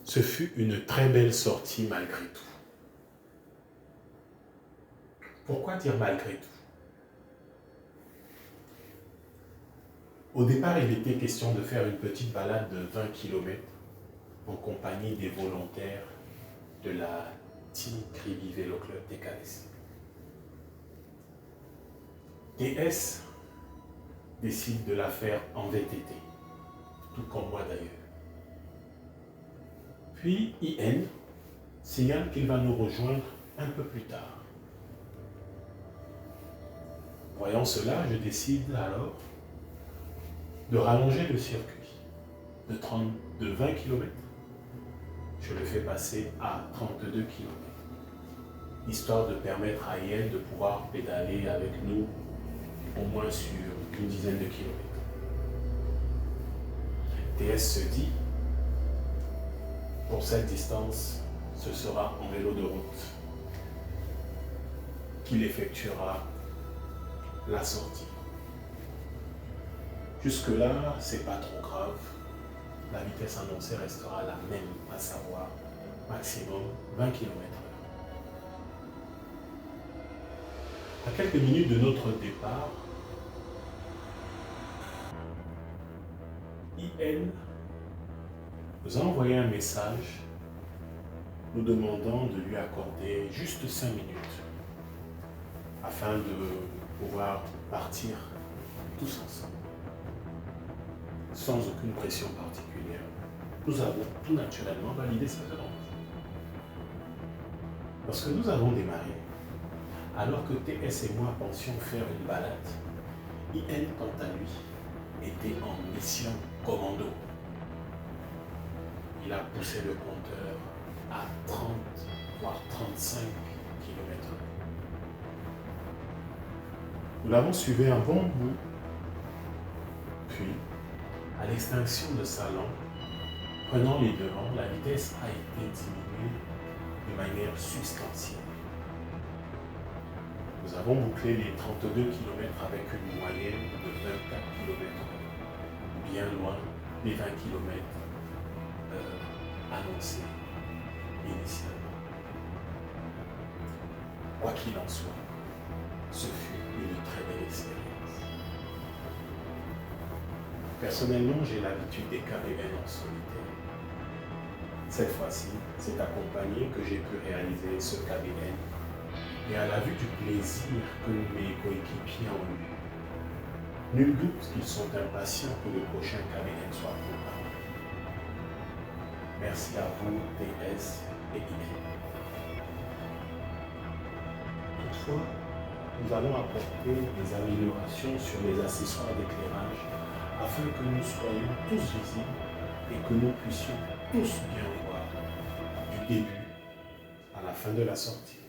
Ce fut une très belle sortie malgré tout. Pourquoi dire malgré tout? Au départ, il était question de faire une petite balade de 20 km en compagnie des volontaires de la Team Kribi Vélo Club TKS. TS décide de la faire en VTT, tout comme moi d'ailleurs. Puis IN signale qu'il va nous rejoindre un peu plus tard. Voyant cela, je décide alors de rallonger le circuit de 20 km. Je le fais passer à 32 km, histoire de permettre à IN de pouvoir pédaler avec nous au moins sur une dizaine de kilomètres. TS se dit, pour cette distance, ce sera en vélo de route qu'il effectuera la sortie. Jusque-là, c'est pas trop grave. La vitesse annoncée restera la même, à savoir maximum 20 km/h. À quelques minutes de notre départ, IN nous a envoyé un message nous demandant de lui accorder juste 5 minutes afin de pouvoir partir tous ensemble, sans aucune pression particulière. Nous avons tout naturellement validé sa demande. Lorsque nous avons démarré, alors que TS et moi pensions faire une balade, IN, quant à lui, était en mission commando. Il a poussé le compteur à 30, voire 35 km/h. Nous l'avons suivi un bon bout, puis, à l'extinction de sa lampe, prenant les devants, la vitesse a été diminuée de manière substantielle. Nous avons bouclé les 32 km avec une moyenne de 24 km/h, bien loin des 20 km annoncés initialement. Quoi qu'il en soit, ce fut une très belle expérience. Personnellement, j'ai l'habitude des KBN en solitaire. Cette fois-ci, c'est accompagné que j'ai pu réaliser ce KBN et à la vue du plaisir que mes coéquipiers ont eu. Nul doute qu'ils sont impatients que le prochain KBN soit préparé. Merci à vous, TS et IN. Toutefois, nous allons apporter des améliorations sur les accessoires d'éclairage afin que nous soyons tous visibles et que nous puissions tous bien voir du début à la fin de la sortie.